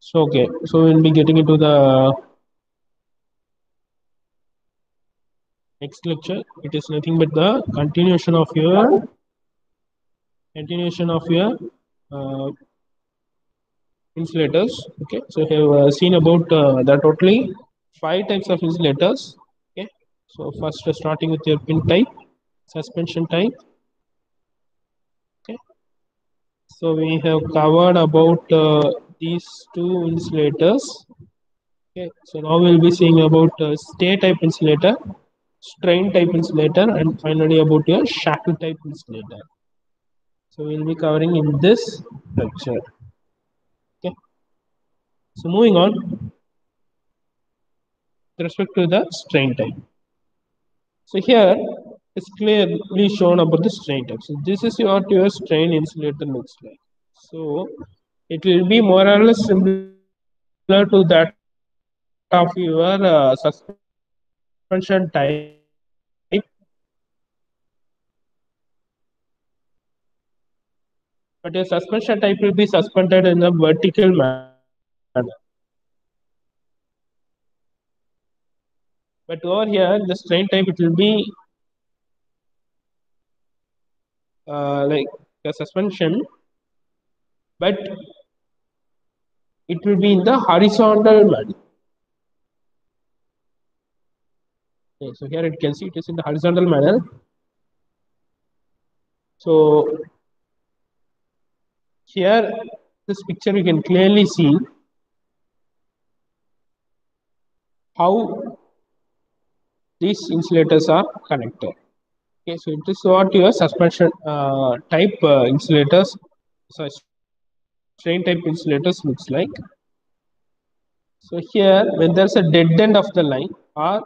So okay, so we'll be getting into the next lecture. It is nothing but the continuation of your uh, insulators. Okay, so we have seen about the totally five types of insulators. Okay, so first starting with your pin type, suspension type. Okay, so we have covered about these two insulators. Okay, so now we'll be seeing about stay type insulator, strain type insulator, and finally about your shackle type insulator. So we'll be covering in this lecture. Okay, so moving on with respect to the strain type. So here it's clearly shown about the strain type. So this is what your strain insulator looks like. So it will be more or less similar to that of your suspension type, but your suspension type will be suspended in a vertical manner. But over here, the strain type it will be like a suspension, but it will be in the horizontal manner. Okay, so here you can see it is in the horizontal manner. So here, this picture you can clearly see how these insulators are connected. Okay, so it is what your suspension type insulators, so strain type insulators looks like. So here, when there's a dead end of the line, or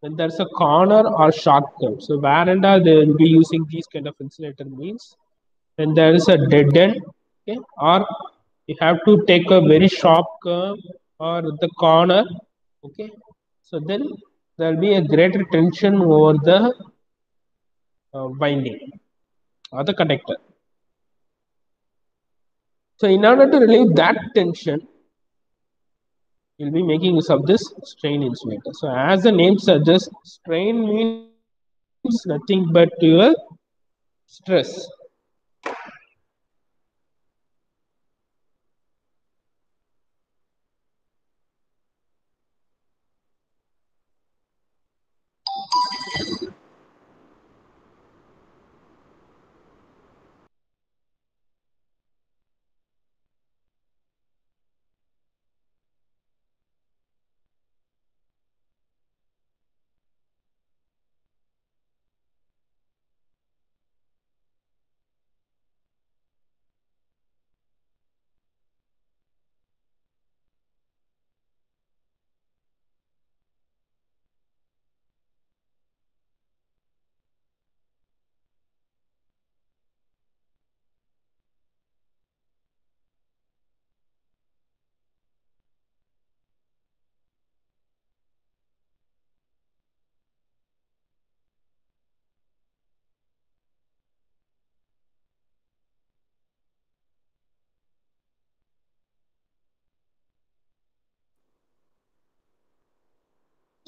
when there's a corner or sharp curve, so where and all they will be using these kind of insulator means when there is a dead end, okay, or you have to take a very sharp curve or the corner, okay. So then there will be a greater tension over the winding or the conductor. So in order to relieve that tension, you'll be making use of this strain insulator. So as the name suggests, strain means nothing but your stress.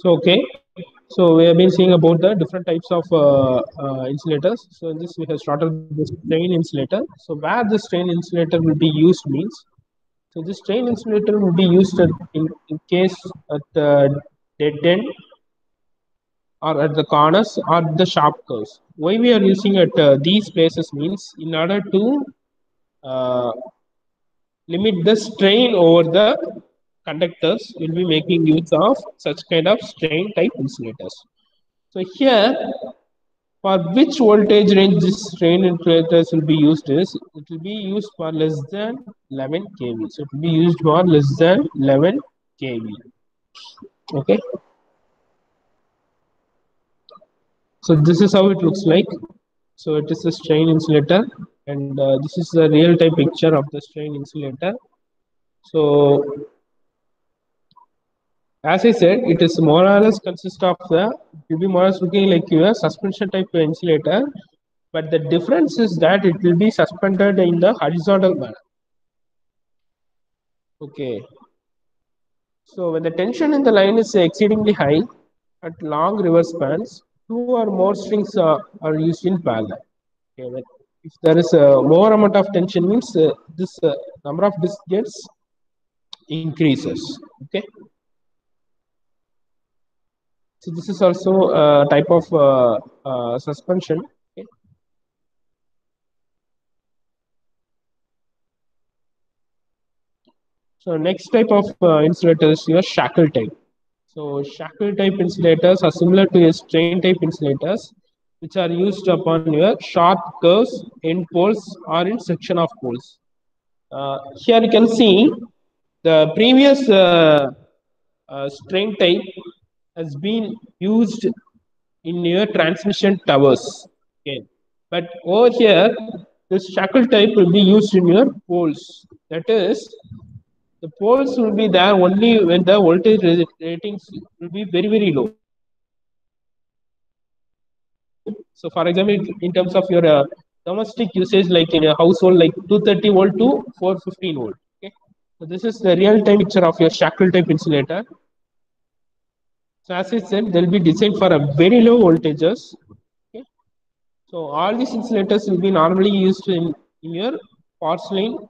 So okay, so we have been seeing about the different types of insulators. So in this we have started with the strain insulator. So where the strain insulator will be used means, so this strain insulator will be used in case at the dead end or at the corners or the sharp curves. Why we are using at these places means in order to uh, limit the strain over the conductors, will be making use of such kind of strain type insulators. So here, for which voltage range this strain insulators will be used is, it will be used for less than 11 kV. So it will be used for less than 11 kV. Okay. So this is how it looks like. So it is a strain insulator, and this is the real type picture of the strain insulator. So as I said, it is more or less consist of the, it will be more or less looking like your suspension type insulator, but the difference is that it will be suspended in the horizontal manner. Okay. So when the tension in the line is exceedingly high at long river spans, two or more strings are used in parallel. Okay, if there is a more amount of tension means this number of discs gets increases. Okay, so this is also a type of suspension. Okay. So next type of insulator is your shackle type. So shackle type insulators are similar to your strain type insulators, which are used upon your sharp curves in poles or in section of poles. Here you can see the previous strain type has been used in your transmission towers. Okay, but over here, this shackle type will be used in your poles. That is, the poles will be there only when the voltage ratings will be very very low. So, for example, in terms of your domestic usage, like in a household, like 230 volt to 415 volt. Okay, so this is the real time picture of your shackle type insulator. So, as I said, they'll be designed for a very low voltages. Okay, so all these insulators will be normally used in your porcelain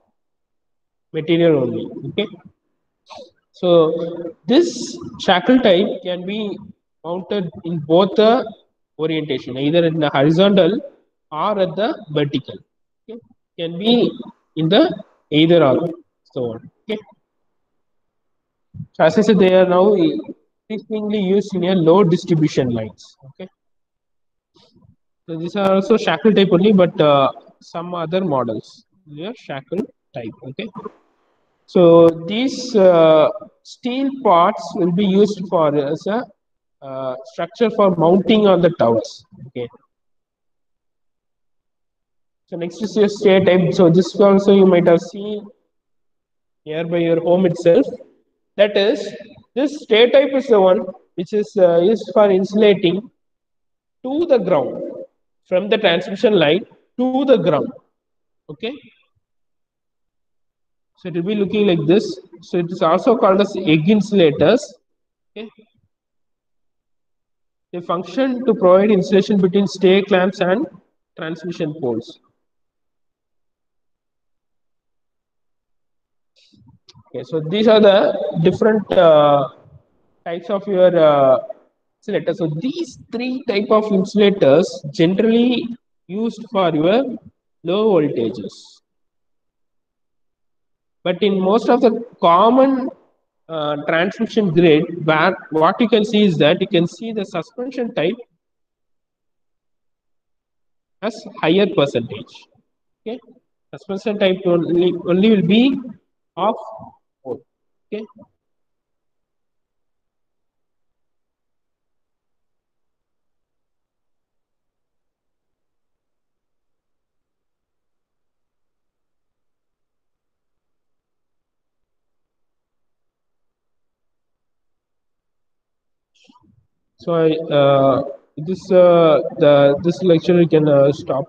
material only. Okay, so this shackle type can be mounted in both the orientation, either in the horizontal or at the vertical. Okay. Can be in the either or so on. Okay. So as I said, they are now increasingly used in a low distribution lines. Okay. So these are also shackle type only, but some other models. They shackle type. Okay. So these steel parts will be used for as a structure for mounting on the towers. Okay. So next is your stair type. So this also you might have seen nearby your home itself. That is, this stair type is the one which is used for insulating to the ground from the transmission line to the ground. Okay. So it will be looking like this. So it is also called as egg insulators. Okay. They function to provide insulation between stair clamps and transmission poles. Okay, so these are the different types of your insulators. So these three type of insulators generally used for your low voltages. But in most of the common transmission grid, where what you can see is that you can see the suspension type has higher percentage. Okay, suspension type only will be of 4. Okay, so I this lecture you can stop.